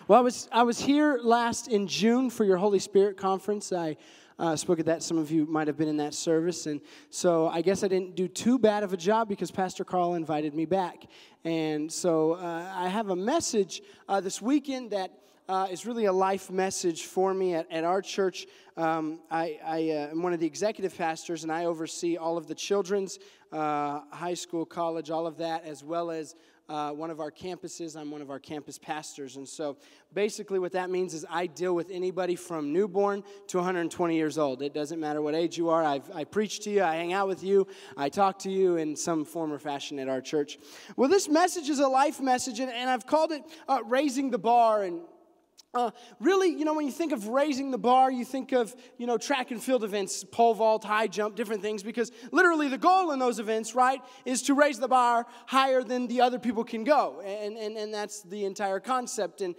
Well, I was here last in June for your Holy Spirit conference. I spoke at that. Some of you might have been in that service. And so I guess I didn't do too bad of a job because Pastor Carl invited me back. And so I have a message this weekend that is really a life message for me at our church. I am one of the executive pastors, and I oversee all of the children's, high school, college, all of that, as well as one of our campuses. I'm one of our campus pastors. And so basically what that means is I deal with anybody from newborn to 120 years old. It doesn't matter what age you are. I preach to you. I hang out with you. I talk to you in some form or fashion at our church. Well, this message is a life message, and I've called it Raising the Bar. And really, when you think of raising the bar, you think of, track and field events, pole vault, high jump, different things, because literally the goal in those events, right, is to raise the bar higher than the other people can go, and that's the entire concept. And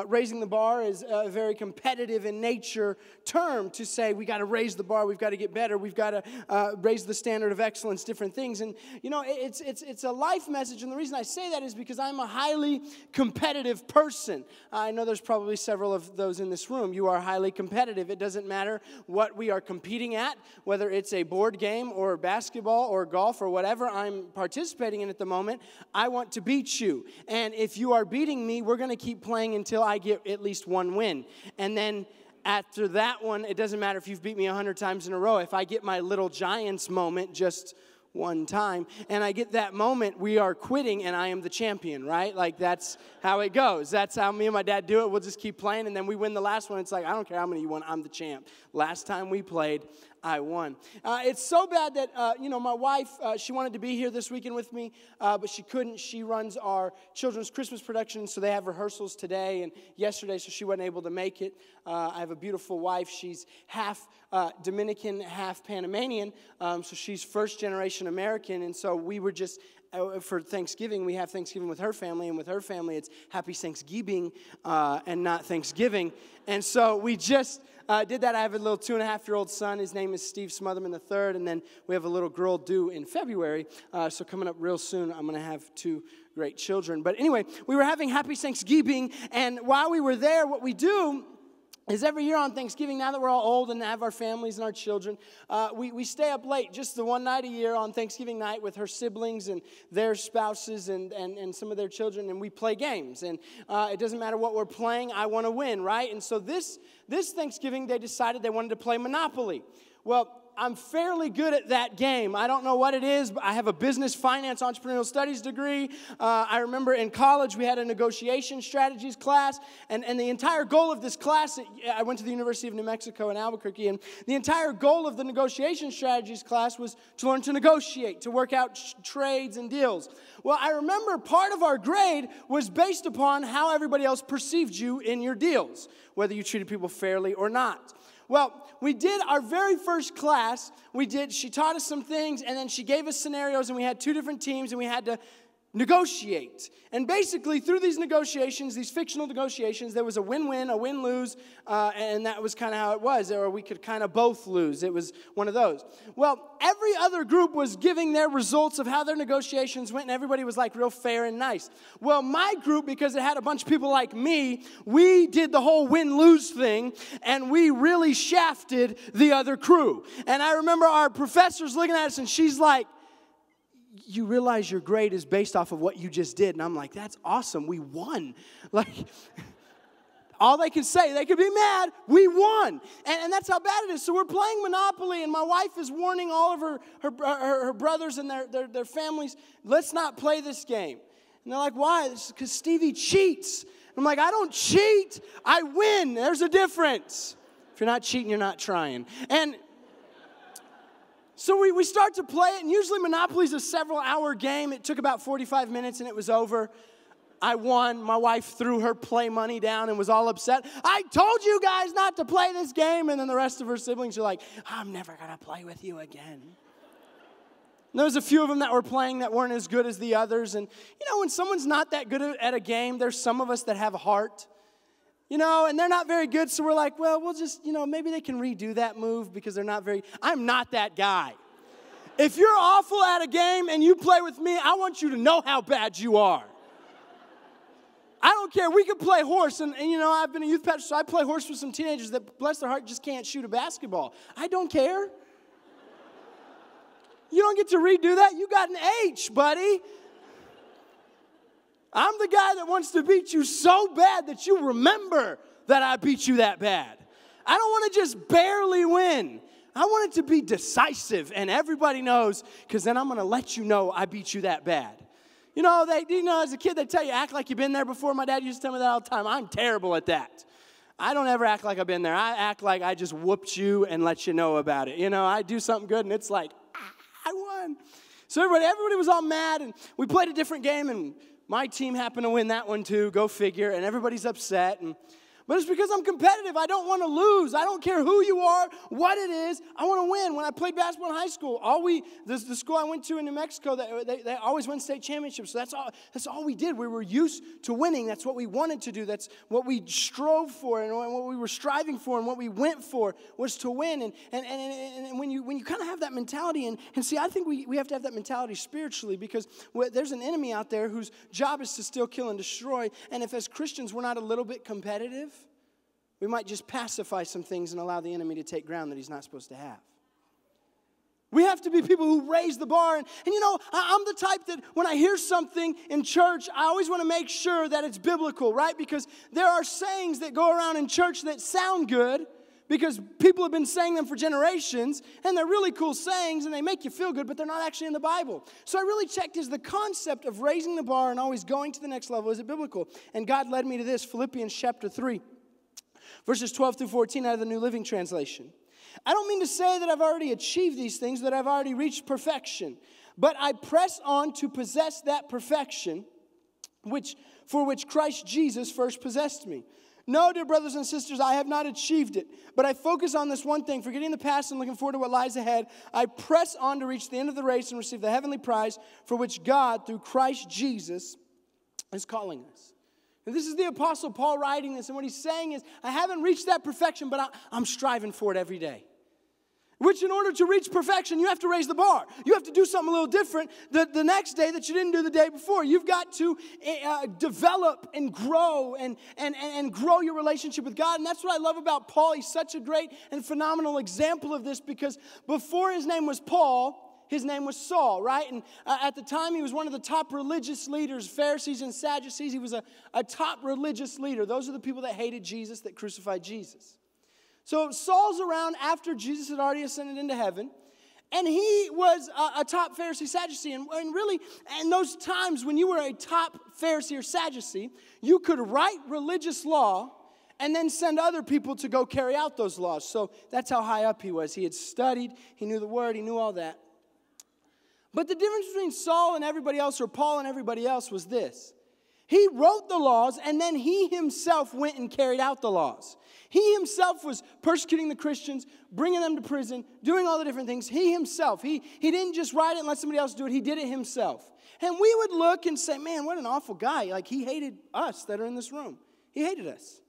raising the bar is a very competitive in nature term to say we got to raise the bar, we've got to get better, we've got to raise the standard of excellence, different things. And, it's a life message, and the reason I say that is because I'm a highly competitive person. I know there's probably several of those in this room. You are highly competitive. It doesn't matter what we are competing at, whether it's a board game or basketball or golf or whatever I'm participating in at the moment. I want to beat you. And if you are beating me, we're going to keep playing until I get at least one win. And then after that one, it doesn't matter if you've beat me 100 times in a row. If I get my little Giants moment just one time, and I get that moment, we are quitting, and I am the champion, right? Like, that's how it goes. That's how me and my dad do it. We'll just keep playing, and then we win the last one. It's like, I don't care how many you won, I'm the champ. Last time we played, I won. It's so bad that, my wife, she wanted to be here this weekend with me, but she couldn't. She runs our children's Christmas production, so they have rehearsals today and yesterday, so she wasn't able to make it. I have a beautiful wife. She's half Dominican, half Panamanian, so she's first-generation American, and so we were just for Thanksgiving, we have Thanksgiving with her family, and with her family, it's Happy Thanksgiving and not Thanksgiving. And so we just did that. I have a little 2.5-year-old son. His name is Steve Smothermon III, and then we have a little girl due in February. So coming up real soon, I'm going to have 2 great children. But anyway, we were having Happy Thanksgiving, and while we were there, what we do is every year on Thanksgiving, now that we're all old and have our families and our children, we stay up late just the one night a year on Thanksgiving night with her siblings and their spouses and some of their children, and we play games. And it doesn't matter what we're playing, I want to win, right? And so this Thanksgiving, they decided they wanted to play Monopoly. Well, I'm fairly good at that game. I don't know what it is, but I have a business, finance, entrepreneurial studies degree. I remember in college we had a negotiation strategies class, and the entire goal of this class, I went to the University of New Mexico in Albuquerque, and the entire goal of the negotiation strategies class was to learn to negotiate, to work out trades and deals. Well, I remember part of our grade was based upon how everybody else perceived you in your deals, whether you treated people fairly or not. Well, we did our very first class, she taught us some things, and then she gave us scenarios, and we had 2 different teams, and we had to negotiate. And basically, through these negotiations, these fictional negotiations, there was a win-win, a win-lose, and that was kind of how it was, or we could kind of both lose. It was one of those. Well, every other group was giving their results of how their negotiations went, and everybody was like real fair and nice. Well, my group, because it had a bunch of people like me, we did the whole win-lose thing, and we really shafted the other crew. And I remember our professors looking at us, and she's like, you realize your grade is based off of what you just did. And I'm like, that's awesome. We won. Like, all they can say, they could be mad, we won. And that's how bad it is. So we're playing Monopoly, and my wife is warning all of her brothers and their families, let's not play this game. And they're like, why? It's because Stevie cheats. I'm like, I don't cheat. I win. There's a difference. If you're not cheating, you're not trying. And so we start to play it, and usually Monopoly's a several-hour game. It took about 45 minutes, and it was over. I won. My wife threw her play money down and was all upset. I told you guys not to play this game. And then the rest of her siblings are like, I'm never going to play with you again. And there was a few of them that were playing that weren't as good as the others. And, when someone's not that good at a game, there's some of us that have a heart. And they're not very good, so we're like, well, we'll just, maybe they can redo that move because they're not very, I'm not that guy. If you're awful at a game and you play with me, I want you to know how bad you are. I don't care. We could play horse. And I've been a youth pastor, so I play horse with some teenagers that, bless their heart, just can't shoot a basketball. I don't care. You don't get to redo that. You got an H, buddy. I'm the guy that wants to beat you so bad that you remember that I beat you that bad. I don't want to just barely win. I want it to be decisive, and everybody knows, because then I'm going to let you know I beat you that bad. As a kid, they tell you, act like you've been there before. My dad used to tell me that all the time. I'm terrible at that. I don't ever act like I've been there. I act like I just whooped you and let you know about it. I do something good, and it's like, I won. So everybody was all mad, and we played a different game, and my team happened to win that one too. Go figure, and everybody's upset, but it's because I'm competitive. I don't want to lose. I don't care who you are, what it is. I want to win. When I played basketball in high school, the school I went to in New Mexico, they always win state championships. So that's all we did. We were used to winning. That's what we wanted to do. That's what we strove for, and what we were striving for, and what we went for was to win. And when you kind of have that mentality, and see, I think we have to have that mentality spiritually, because there's an enemy out there whose job is to steal, kill, and destroy. And if as Christians we're not a little bit competitive, we might just pacify some things and allow the enemy to take ground that he's not supposed to have. We have to be people who raise the bar. And I'm the type that when I hear something in church, I always want to make sure that it's biblical, right? Because there are sayings that go around in church that sound good because people have been saying them for generations, and they're really cool sayings, and they make you feel good, but they're not actually in the Bible. So I really checked, is the concept of raising the bar and always going to the next level, is it biblical? And God led me to this, Philippians chapter 3. Verses 12 through 14 out of the New Living Translation. I don't mean to say that I've already achieved these things, that I've already reached perfection. But I press on to possess that perfection for which Christ Jesus first possessed me. No, dear brothers and sisters, I have not achieved it. But I focus on this one thing, forgetting the past and looking forward to what lies ahead. I press on to reach the end of the race and receive the heavenly prize for which God, through Christ Jesus, is calling us. And this is the Apostle Paul writing this, and what he's saying is, I haven't reached that perfection, but I'm striving for it every day. Which, in order to reach perfection, you have to raise the bar. You have to do something a little different the next day that you didn't do the day before. You've got to develop and grow and grow your relationship with God. And that's what I love about Paul. He's such a great and phenomenal example of this, because before his name was Paul, his name was Saul, right? And at the time, he was one of the top religious leaders, Pharisees and Sadducees. He was a top religious leader. Those are the people that hated Jesus, that crucified Jesus. So Saul's around after Jesus had already ascended into heaven. And he was a top Pharisee, Sadducee. And really, in those times when you were a top Pharisee or Sadducee, you could write religious law and then send other people to go carry out those laws. So that's how high up he was. He had studied, he knew the word, he knew all that. But the difference between Saul and everybody else, or Paul and everybody else, was this. He wrote the laws, and then he himself went and carried out the laws. He himself was persecuting the Christians, bringing them to prison, doing all the different things. He himself, he didn't just write it and let somebody else do it. He did it himself. And we would look and say, man, what an awful guy. Like, he hated us that are in this room. He hated us.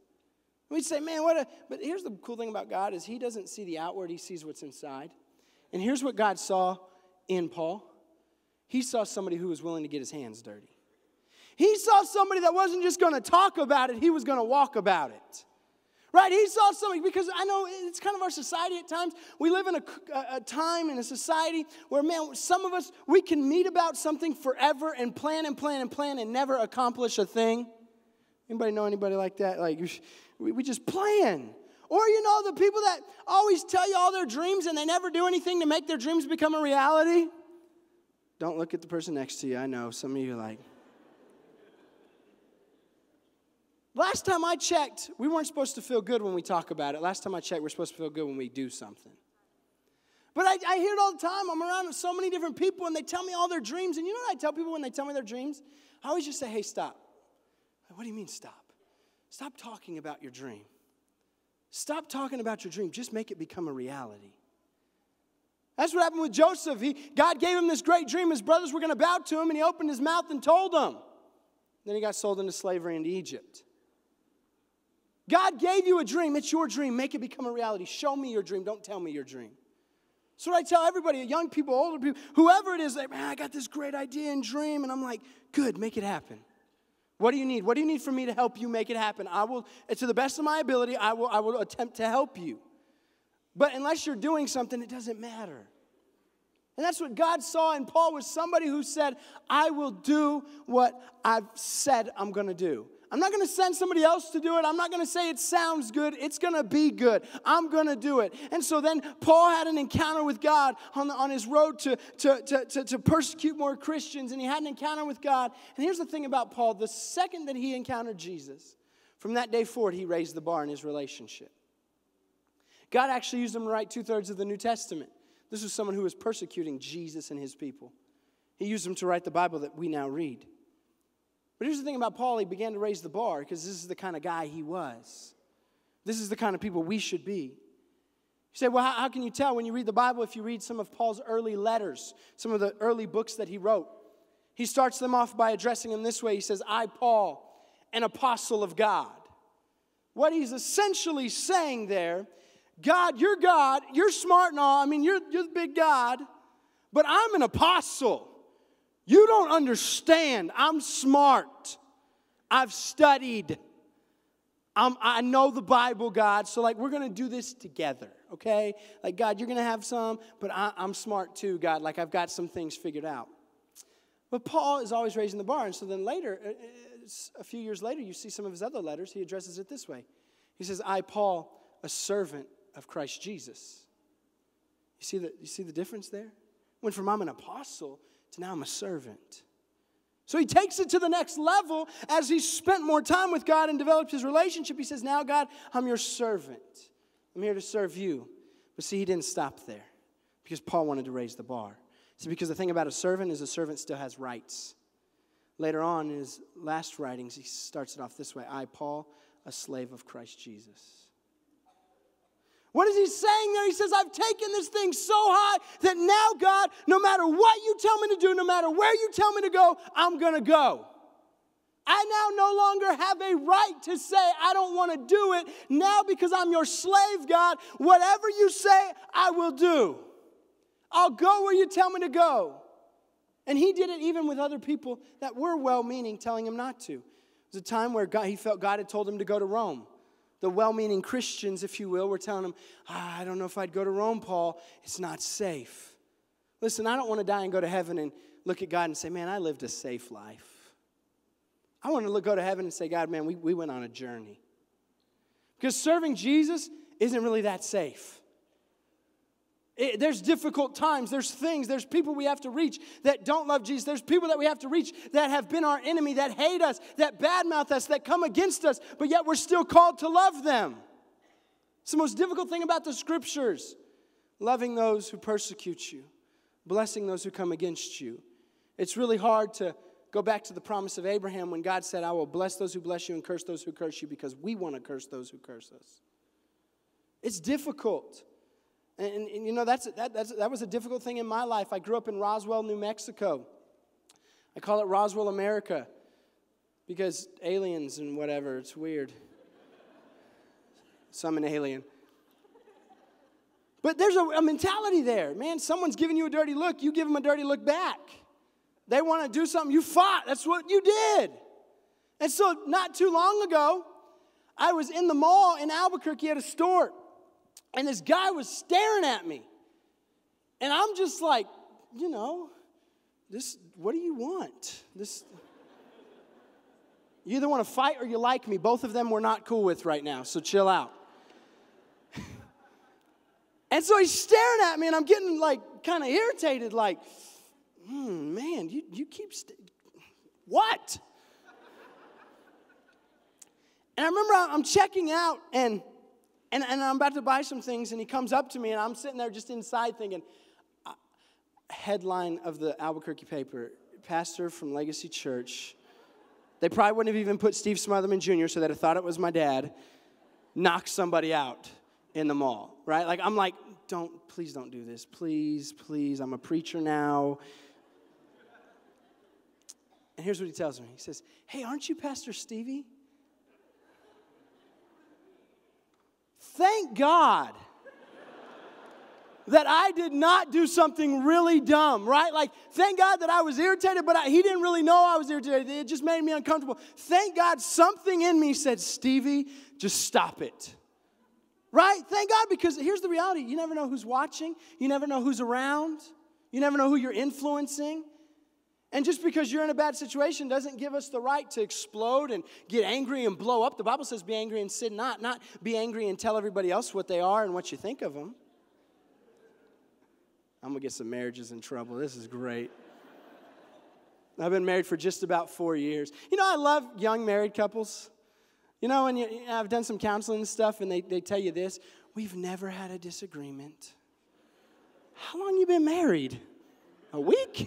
We'd say, man, but here's the cool thing about God is he doesn't see the outward, he sees what's inside. And here's what God saw in Paul. He saw somebody who was willing to get his hands dirty. He saw somebody that wasn't just going to talk about it, he was going to walk about it. Right? He saw somebody, because I know it's kind of our society at times. We live in a time in a society where, man, some of us, we can meet about something forever and plan and plan and plan and never accomplish a thing. Anybody know anybody like that? Like, we just plan. Or, the people that always tell you all their dreams and they never do anything to make their dreams become a reality. Don't look at the person next to you. I know some of you are like. Last time I checked, we weren't supposed to feel good when we talk about it. Last time I checked, we're supposed to feel good when we do something. But I hear it all the time. I'm around with so many different people, and they tell me all their dreams. And you know what I tell people when they tell me their dreams? I always just say, hey, stop. Like, what do you mean stop? Stop talking about your dream. Stop talking about your dream. Just make it become a reality. That's what happened with Joseph. God gave him this great dream. His brothers were going to bow to him, and he opened his mouth and told them. Then he got sold into slavery into Egypt. God gave you a dream. It's your dream. Make it become a reality. Show me your dream. Don't tell me your dream. So what I tell everybody, young people, older people, whoever it is, like, man, I got this great idea and dream. And I'm like, good, make it happen. What do you need? What do you need from me to help you make it happen? I will, to the best of my ability, I will attempt to help you. But unless you're doing something, it doesn't matter. And that's what God saw in Paul, was somebody who said, I will do what I've said I'm going to do. I'm not going to send somebody else to do it. I'm not going to say it sounds good. It's going to be good. I'm going to do it. And so then Paul had an encounter with God on his road to persecute more Christians. And he had an encounter with God. And here's the thing about Paul. The second that he encountered Jesus, from that day forward, he raised the bar in his relationship. God actually used him to write 2/3 of the New Testament. This was someone who was persecuting Jesus and his people. He used him to write the Bible that we now read. But here's the thing about Paul. He began to raise the bar because this is the kind of guy he was. This is the kind of people we should be. You say, well, how can you tell when you read the Bible if you read some of Paul's early letters, some of the early books that he wrote? He starts them off by addressing them this way. He says, I, Paul, an apostle of God. What he's essentially saying there, God, you're smart and all. I mean, you're the big God, but I'm an apostle. You don't understand. I'm smart. I've studied. I know the Bible, God, so like we're going to do this together, okay? Like, God, you're going to have some, but I'm smart too, God. Like, I've got some things figured out. But Paul is always raising the bar, and so then later, a few years later, you see some of his other letters, he addresses it this way. He says, I, Paul, a servant of Christ Jesus. You see the difference there? Went from I'm an apostle to now I'm a servant. So he takes it to the next level as he spent more time with God and developed his relationship. He says, now, God, I'm your servant. I'm here to serve you. But see, he didn't stop there because Paul wanted to raise the bar. See, because the thing about a servant is a servant still has rights. Later on in his last writings, he starts it off this way. I, Paul, a slave of Christ Jesus. What is he saying there? He says, I've taken this thing so high that now, God, no matter what you tell me to do, no matter where you tell me to go, I'm going to go. I now no longer have a right to say I don't want to do it. Now, because I'm your slave, God, whatever you say, I will do. I'll go where you tell me to go. And he did it even with other people that were well-meaning, telling him not to. There was a time where he felt God had told him to go to Rome. The well-meaning Christians, if you will, were telling him, I don't know if I'd go to Rome, Paul. It's not safe. Listen, I don't want to die and go to heaven and look at God and say, man, I lived a safe life. I want to go to heaven and say, God, man, we went on a journey. Because serving Jesus isn't really that safe. There's difficult times, there's things, there's people we have to reach that don't love Jesus. There's people that we have to reach that have been our enemy, that hate us, that badmouth us, that come against us, but yet we're still called to love them. It's the most difficult thing about the scriptures. Loving those who persecute you, blessing those who come against you. It's really hard to go back to the promise of Abraham when God said, I will bless those who bless you and curse those who curse you because we want to curse those who curse us. It's difficult. And you know, that was a difficult thing in my life. I grew up in Roswell, New Mexico. I call it Roswell, America, because aliens and whatever, it's weird. So I'm an alien. But there's a mentality there. Man, someone's giving you a dirty look, you give them a dirty look back. They want to do something, you fought. That's what you did. And so not too long ago, I was in the mall in Albuquerque at a store. And this guy was staring at me. And I'm just like, you know, what do you want? You either want to fight or you like me. Both of them we're not cool with right now, so chill out. And so he's staring at me, and I'm getting, like, kind of irritated, like, man, you keep, what? And I remember I'm checking out, and I'm about to buy some things, and he comes up to me, and I'm sitting there just inside thinking, headline of the Albuquerque paper, pastor from Legacy Church. They probably wouldn't have even put Steve Smothermon Jr., so they'd have thought it was my dad, knocked somebody out in the mall, right? Like, I'm like, please don't do this. Please, I'm a preacher now. And here's what he tells me. He says, hey, aren't you Pastor Stevie? Thank God. that I did not do something really dumb, right? Like, thank God that I was irritated, but he didn't really know I was irritated. It just made me uncomfortable. Thank God something in me said, Stevie, just stop it. Right? Thank God, because here's the reality. You never know who's watching. You never know who's around. You never know who you're influencing. And just because you're in a bad situation doesn't give us the right to explode and get angry and blow up. The Bible says be angry and sin not be angry and tell everybody else what they are and what you think of them. I'm going to get some marriages in trouble. This is great. I've been married for just about 4 years. You know, I love young married couples. You know, and I've done some counseling and stuff, and they tell you this. We've never had a disagreement. How long you been married? A week?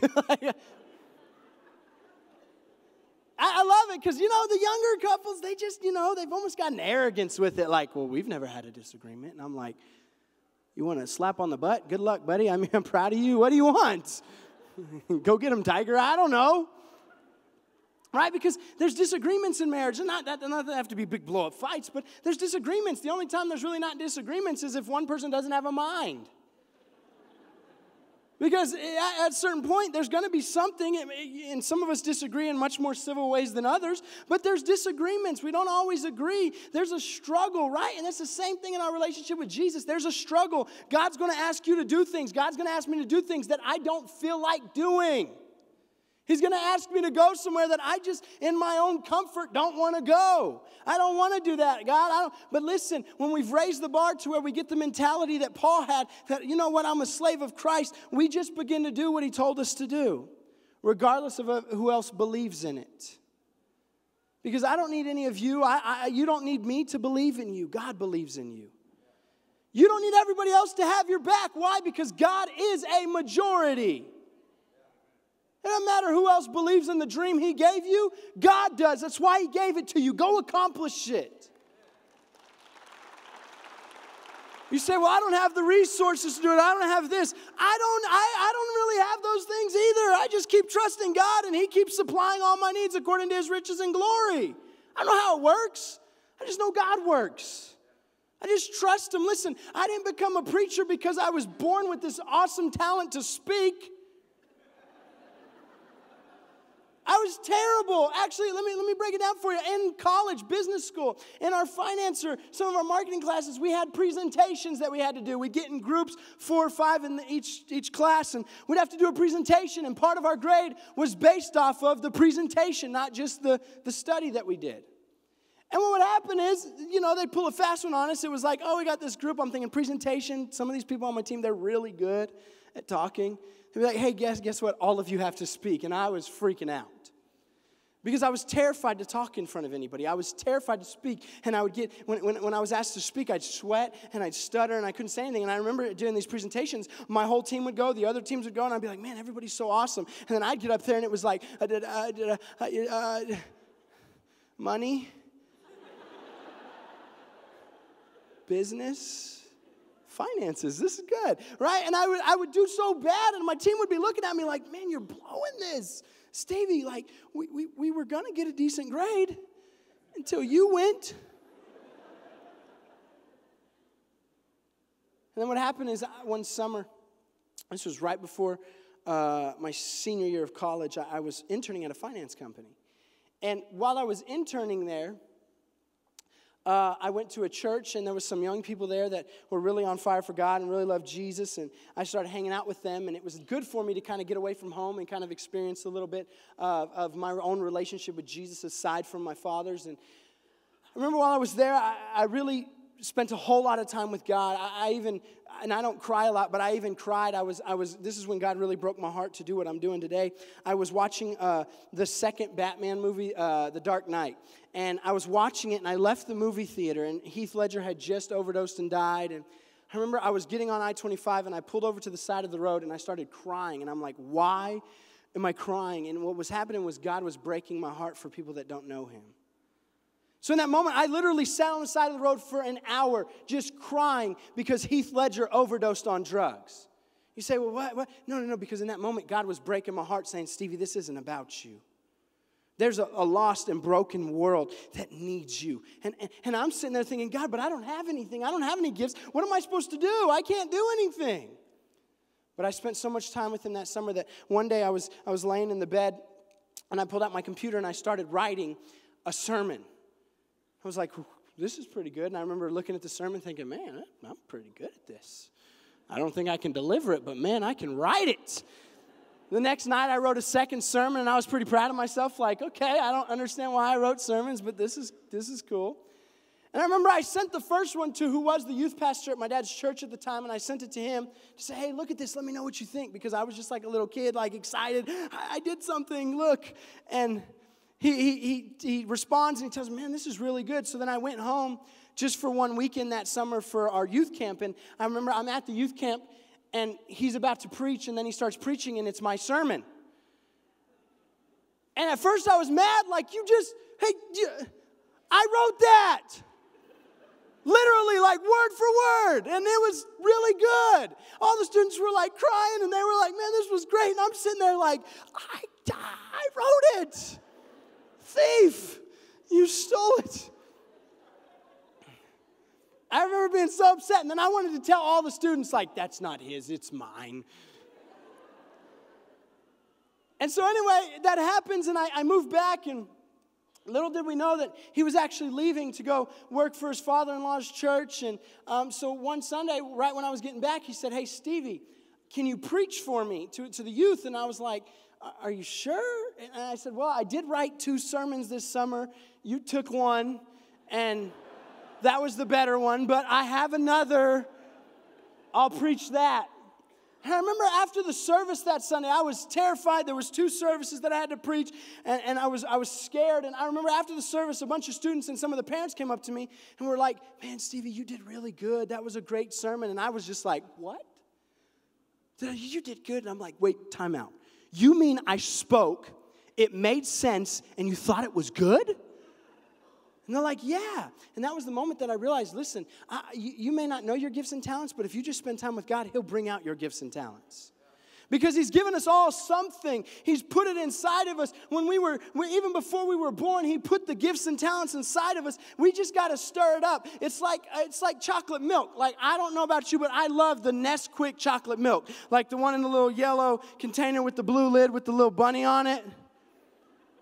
I love it because, you know, the younger couples, they just, you know, they've almost got an arrogance with it. Like, well, we've never had a disagreement. And I'm like, you want a slap on the butt? Good luck, buddy. I mean, I'm proud of you. What do you want? Go get him, Tiger. I don't know. Right? Because there's disagreements in marriage. And not that they have to be big blow-up fights, but there's disagreements. The only time there's really not disagreements is if one person doesn't have a mind. Because at a certain point, there's going to be something, and some of us disagree in much more civil ways than others, but there's disagreements. We don't always agree. There's a struggle, right? And that's the same thing in our relationship with Jesus. There's a struggle. God's going to ask you to do things. God's going to ask me to do things that I don't feel like doing. He's going to ask me to go somewhere that I just, in my own comfort, don't want to go. I don't want to do that, God. But listen, when we've raised the bar to where we get the mentality that Paul had, that, you know what, I'm a slave of Christ, we just begin to do what he told us to do, regardless of who else believes in it. Because I don't need any of you. You don't need me to believe in you. God believes in you. You don't need everybody else to have your back. Why? Because God is a majority. It doesn't matter who else believes in the dream he gave you. God does. That's why he gave it to you. Go accomplish it. You say, well, I don't have the resources to do it. I don't have this. I don't really have those things either. I just keep trusting God, and he keeps supplying all my needs according to his riches and glory. I don't know how it works. I just know God works. I just trust him. Listen, I didn't become a preacher because I was born with this awesome talent to speak. I was terrible. Actually, let me break it down for you. In college, business school, in our finance or some of our marketing classes, we had presentations that we had to do. We'd get in groups, 4 or 5 in each class, and we'd have to do a presentation, and part of our grade was based off of the presentation, not just the study that we did. And what would happen is, you know, they'd pull a fast one on us. It was like, oh, we got this group. I'm thinking presentation. Some of these people on my team, they're really good at talking. They'd be like, hey, guess what? All of you have to speak. And I was freaking out. Because I was terrified to talk in front of anybody. I was terrified to speak. And I would get, when I was asked to speak, I'd sweat and I'd stutter and I couldn't say anything. And I remember doing these presentations, my whole team would go, the other teams would go, and I'd be like, man, everybody's so awesome. And then I'd get up there and it was like, money, business, finances. This is good, right? And I would do so bad, and my team would be looking at me like, man, you're blowing this. Stevie, like, we were going to get a decent grade until you went. And then what happened is one summer, this was right before my senior year of college, I was interning at a finance company. And while I was interning there, I went to a church, and there was some young people there that were really on fire for God and really loved Jesus, and I started hanging out with them, and it was good for me to kind of get away from home and kind of experience a little bit of my own relationship with Jesus aside from my father's. And I remember while I was there, I really spent a whole lot of time with God. And I don't cry a lot, but I even cried. This is when God really broke my heart to do what I'm doing today. I was watching the second Batman movie, The Dark Knight. And I was watching it, and I left the movie theater, and Heath Ledger had just overdosed and died. And I remember I was getting on I-25, and I pulled over to the side of the road, and I started crying. And I'm like, why am I crying? And what was happening was God was breaking my heart for people that don't know him. So in that moment, I literally sat on the side of the road for an hour just crying because Heath Ledger overdosed on drugs. You say, well, what? No, because in that moment, God was breaking my heart saying, Stevie, this isn't about you. There's a lost and broken world that needs you. And I'm sitting there thinking, God, but I don't have anything. I don't have any gifts. What am I supposed to do? I can't do anything. But I spent so much time with him that summer that one day I was laying in the bed, and I pulled out my computer, and I started writing a sermon. I was like, this is pretty good. And I remember looking at the sermon thinking, man, I'm pretty good at this. I don't think I can deliver it, but man, I can write it. The next night I wrote a second sermon, and I was pretty proud of myself. Like, okay, I don't understand why I wrote sermons, but this is cool. And I remember I sent the first one to who was the youth pastor at my dad's church at the time, and I sent it to him to say, hey, look at this. Let me know what you think, because I was just like a little kid, like excited. I did something, look. And he responds, and he tells me, man, this is really good. So then I went home just for one weekend that summer for our youth camp. And I remember I'm at the youth camp, and he's about to preach, and then he starts preaching, and it's my sermon. And at first I was mad, like, I wrote that. Literally, like, word for word. And it was really good. All the students were, like, crying, and they were like, man, this was great. And I'm sitting there like, I wrote it. Thief, you stole it. I remember being so upset, and then I wanted to tell all the students, like, that's not his, it's mine. And so anyway, that happens, and I moved back, and little did we know that he was actually leaving to go work for his father-in-law's church. And so one Sunday, right when I was getting back, he said, hey, Stevie, can you preach for me to the youth? And I was like, are you sure? And I said, well, I did write 2 sermons this summer. You took one, and that was the better one, but I have another. I'll preach that. And I remember after the service that Sunday, I was terrified. There was 2 services that I had to preach, and I was scared. And I remember after the service, a bunch of students and some of the parents came up to me and were like, man, Stevie, you did really good. That was a great sermon. And I was just like, what? You did good. And I'm like, wait, time out. You mean I spoke, it made sense, and you thought it was good? And they're like, yeah. And that was the moment that I realized, listen, you may not know your gifts and talents, but if you just spend time with God, he'll bring out your gifts and talents. Because he's given us all something. He's put it inside of us. Even before we were born, he put the gifts and talents inside of us. We just got to stir it up. It's like chocolate milk. Like, I don't know about you, but I love the Nesquik chocolate milk. Like the one in the little yellow container with the blue lid with the little bunny on it.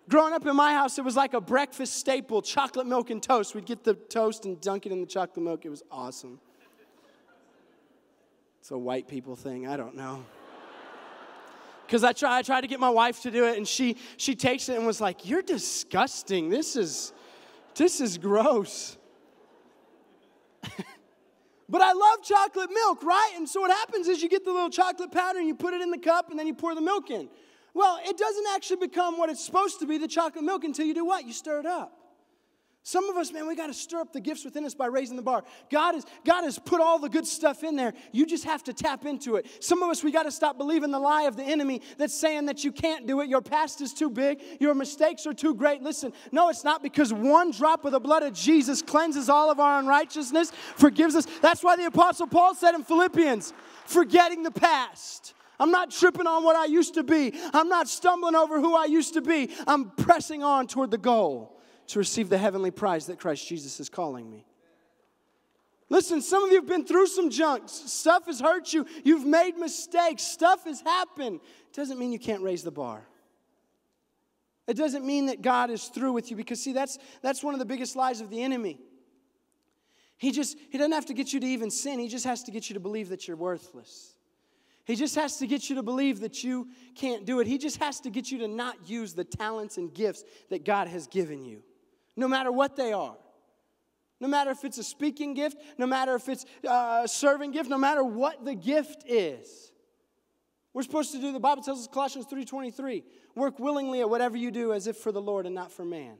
Growing up in my house, it was like a breakfast staple, chocolate milk and toast. We'd get the toast and dunk it in the chocolate milk. It was awesome. It's a white people thing. I don't know. Because I tried to get my wife to do it, and she takes it and was like, you're disgusting. This is gross. But I love chocolate milk, right? And so what happens is you get the little chocolate powder, and you put it in the cup, and then you pour the milk in. Well, it doesn't actually become what it's supposed to be, the chocolate milk, until you do what? You stir it up. Some of us, man, we got to stir up the gifts within us by raising the bar. God has put all the good stuff in there. You just have to tap into it. Some of us, we got to stop believing the lie of the enemy that's saying that you can't do it. Your past is too big. Your mistakes are too great. Listen, no, it's not, because one drop of the blood of Jesus cleanses all of our unrighteousness, forgives us. That's why the Apostle Paul said in Philippians, forgetting the past. I'm not tripping on what I used to be. I'm not stumbling over who I used to be. I'm pressing on toward the goal to receive the heavenly prize that Christ Jesus is calling me. Listen, some of you have been through some junk. Stuff has hurt you. You've made mistakes. Stuff has happened. It doesn't mean you can't raise the bar. It doesn't mean that God is through with you, because, see, that's one of the biggest lies of the enemy. He doesn't have to get you to even sin. He just has to get you to believe that you're worthless. He just has to get you to believe that you can't do it. He just has to get you to not use the talents and gifts that God has given you, no matter what they are. No matter if it's a speaking gift, no matter if it's a serving gift, no matter what the gift is. We're supposed to do, the Bible tells us, Colossians 3:23, work willingly at whatever you do as if for the Lord and not for man.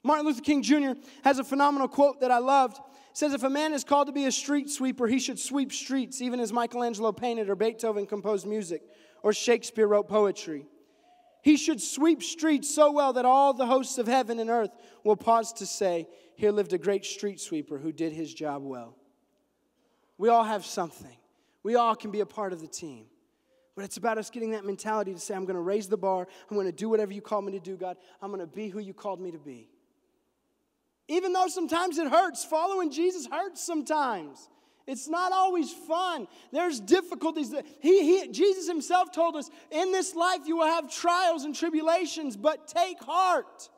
Martin Luther King Jr. has a phenomenal quote that I loved. It says, if a man is called to be a street sweeper, he should sweep streets, even as Michelangelo painted or Beethoven composed music or Shakespeare wrote poetry. He should sweep streets so well that all the hosts of heaven and earth will pause to say, here lived a great street sweeper who did his job well. We all have something. We all can be a part of the team. But it's about us getting that mentality to say, I'm going to raise the bar. I'm going to do whatever you call me to do, God. I'm going to be who you called me to be. Even though sometimes it hurts, following Jesus hurts sometimes. It's not always fun. There's difficulties. Jesus himself told us, in this life you will have trials and tribulations, but take heart,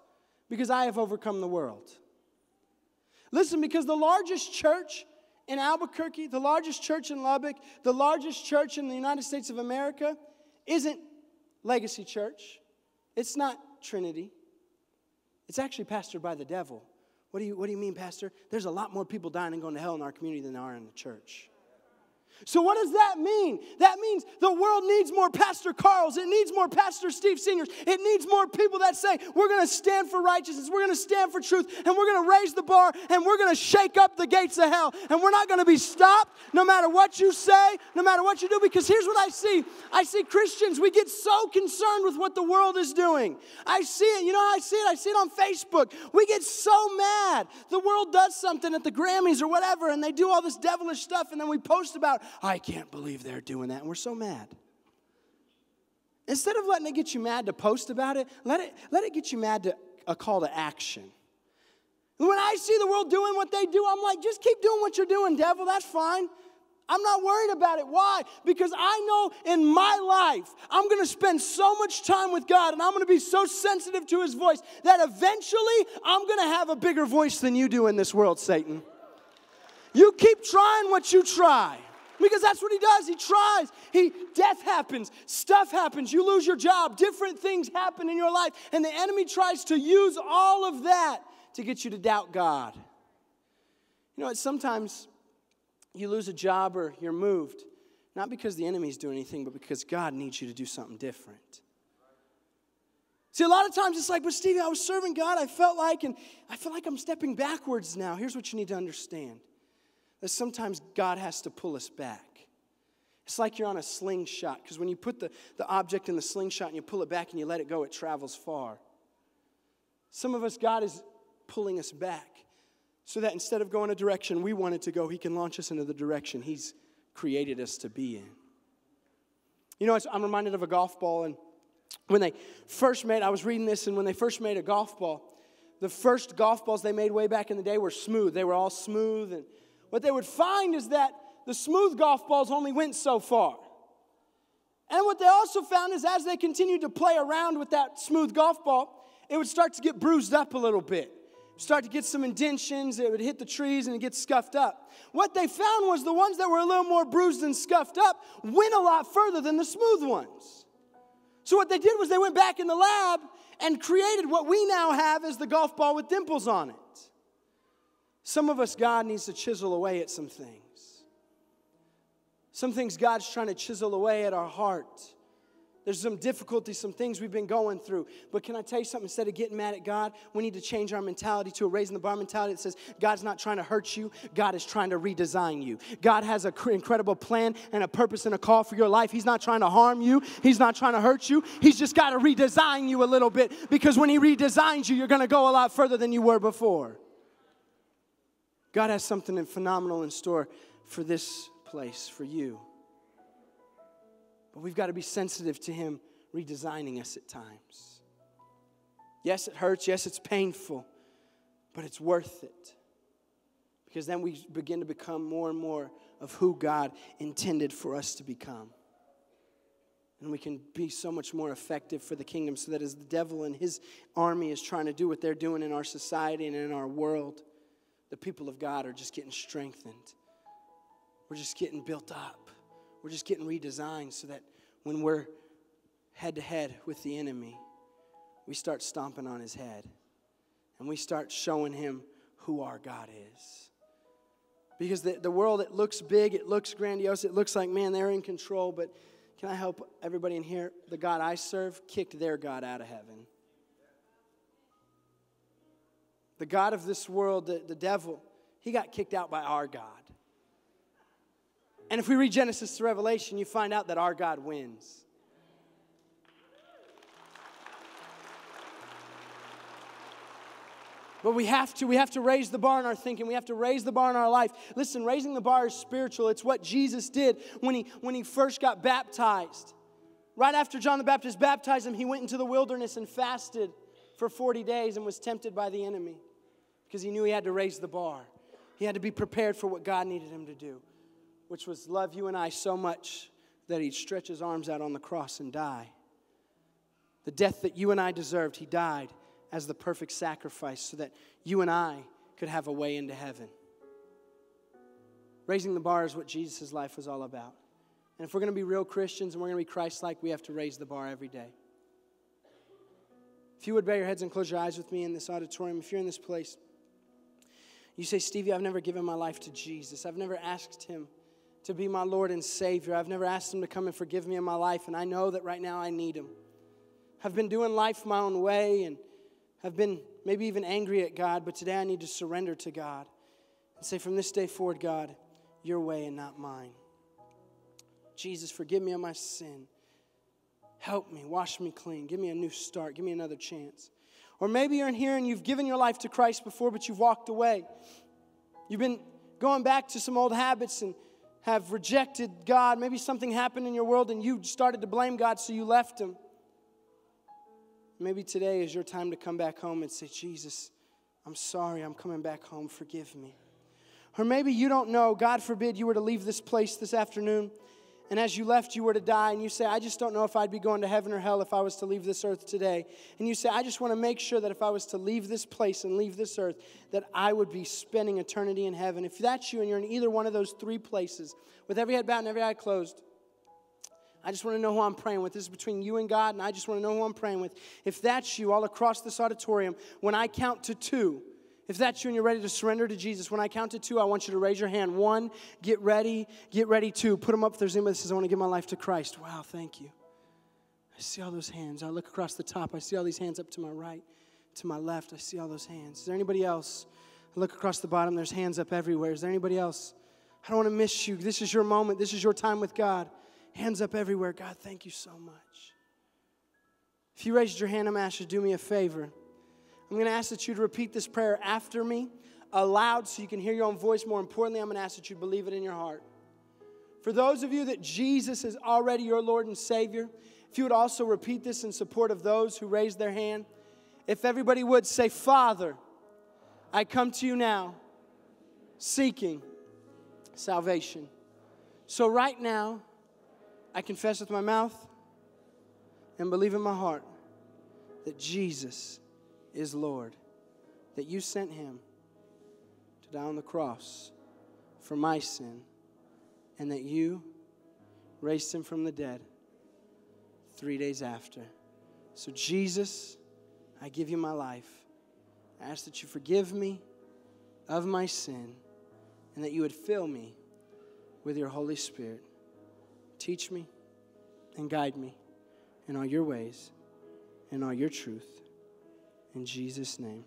because I have overcome the world. Listen, because the largest church in Albuquerque, the largest church in Lubbock, the largest church in the United States of America isn't Legacy Church. It's not Trinity. It's actually pastored by the devil. What do you mean, Pastor? There's a lot more people dying and going to hell in our community than there are in the church. So what does that mean? That means the world needs more Pastor Carls. It needs more Pastor Steve Seniors. It needs more people that say, we're going to stand for righteousness. We're going to stand for truth. And we're going to raise the bar. And we're going to shake up the gates of hell. And we're not going to be stopped no matter what you say, no matter what you do. Because here's what I see. I see Christians, we get so concerned with what the world is doing. I see it. You know, I see it on Facebook. We get so mad. The world does something at the Grammys or whatever. And they do all this devilish stuff. And then we post about, I can't believe they're doing that. And we're so mad. Instead of letting it get you mad to post about it, let it get you mad to a call to action. When I see the world doing what they do, I'm like, just keep doing what you're doing, devil. That's fine. I'm not worried about it. Why? Because I know in my life, I'm going to spend so much time with God, and I'm going to be so sensitive to his voice that eventually I'm going to have a bigger voice than you do in this world, Satan. You keep trying what you try. Because that's what he does. He tries. Death happens. Stuff happens. You lose your job. Different things happen in your life. And the enemy tries to use all of that to get you to doubt God. You know, sometimes you lose a job or you're moved, not because the enemy's doing anything, but because God needs you to do something different. See, a lot of times it's like, but Stevie, I was serving God. I felt like I'm stepping backwards now. Here's what you need to understand. That sometimes God has to pull us back. It's like you're on a slingshot, because when you put the object in the slingshot and you pull it back and you let it go, it travels far. Some of us, God is pulling us back so that instead of going a direction we wanted to go, he can launch us into the direction he's created us to be in. You know, I'm reminded of a golf ball, and I was reading this, and when they first made a golf ball, the first golf balls they made way back in the day were smooth. They were all smooth, and what they would find is that the smooth golf balls only went so far. And what they also found is as they continued to play around with that smooth golf ball, it would start to get bruised up a little bit. Start to get some indentions, it would hit the trees and it gets scuffed up. What they found was the ones that were a little more bruised and scuffed up went a lot further than the smooth ones. So what they did was they went back in the lab and created what we now have as the golf ball with dimples on it. Some of us, God needs to chisel away at some things. Some things God's trying to chisel away at our heart. There's some difficulties, some things we've been going through. But can I tell you something? Instead of getting mad at God, we need to change our mentality to a raising the bar mentality that says, God's not trying to hurt you. God is trying to redesign you. God has an incredible plan and a purpose and a call for your life. He's not trying to harm you. He's not trying to hurt you. He's just got to redesign you a little bit, because when he redesigns you, you're going to go a lot further than you were before. God has something phenomenal in store for this place, for you. But we've got to be sensitive to him redesigning us at times. Yes, it hurts. Yes, it's painful. But it's worth it. Because then we begin to become more and more of who God intended for us to become. And we can be so much more effective for the kingdom, so that as the devil and his army is trying to do what they're doing in our society and in our world, the people of God are just getting strengthened. We're just getting built up. We're just getting redesigned so that when we're head to head with the enemy, we start stomping on his head. And we start showing him who our God is. Because the world, it looks big, it looks grandiose, it looks like, man, they're in control. But can I help everybody in here? The God I serve kicked their God out of heaven. The God of this world, the devil, he got kicked out by our God. And if we read Genesis to Revelation, you find out that our God wins. But we have to raise the bar in our thinking. We have to raise the bar in our life. Listen, raising the bar is spiritual. It's what Jesus did when he first got baptized. Right after John the Baptist baptized him, he went into the wilderness and fasted for 40 days and was tempted by the enemy because he knew he had to raise the bar. He had to be prepared for what God needed him to do. which was love you and I so much that he'd stretch his arms out on the cross and die. The death that you and I deserved, he died as the perfect sacrifice so that you and I could have a way into heaven. Raising the bar is what Jesus' life was all about. And if we're going to be real Christians and we're going to be Christ-like, we have to raise the bar every day. If you would bow your heads and close your eyes with me in this auditorium, if you're in this place, you say, Stevie, I've never given my life to Jesus. I've never asked him to be my Lord and Savior. I've never asked him to come and forgive me in my life, and I know that right now I need him. I've been doing life my own way, and I've been maybe even angry at God, but today I need to surrender to God and say, from this day forward, God, your way and not mine. Jesus, forgive me of my sin. Help me, wash me clean. Give me a new start. Give me another chance. Or maybe you're in here and you've given your life to Christ before, but you've walked away. You've been going back to some old habits and have rejected God. Maybe something happened in your world and you started to blame God, so you left him. Maybe today is your time to come back home and say, Jesus, I'm sorry, I'm coming back home. Forgive me. Or maybe you don't know, God forbid you were to leave this place this afternoon, and as you left, you were to die, and you say, I just don't know if I'd be going to heaven or hell if I was to leave this earth today. And you say, I just want to make sure that if I was to leave this place and leave this earth, that I would be spending eternity in heaven. If that's you and you're in either one of those three places, with every head bowed and every eye closed, I just want to know who I'm praying with. This is between you and God, and I just want to know who I'm praying with. If that's you all across this auditorium, when I count to 2, if that's you and you're ready to surrender to Jesus, when I count to 2, I want you to raise your hand. 1, get ready. 2, put them up if there's anybody that says, I want to give my life to Christ. Wow, thank you. I see all those hands. I look across the top. I see all these hands up to my right, to my left. I see all those hands. Is there anybody else? I look across the bottom. There's hands up everywhere. Is there anybody else? I don't want to miss you. This is your moment. This is your time with God. Hands up everywhere. God, thank you so much. If you raised your hand, I'm going to ask you to do me a favor. I'm going to ask that you to repeat this prayer after me, aloud, so you can hear your own voice. More importantly, I'm going to ask that you believe it in your heart. For those of you that Jesus is already your Lord and Savior, if you would also repeat this in support of those who raised their hand. If everybody would say, Father, I come to you now, seeking salvation. So right now, I confess with my mouth and believe in my heart that Jesus is Lord, that you sent him to die on the cross for my sin, and that you raised him from the dead 3 days after. So Jesus, I give you my life. I ask that you forgive me of my sin, and that you would fill me with your Holy Spirit. Teach me and guide me in all your ways and all your truth. In Jesus' name,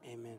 amen.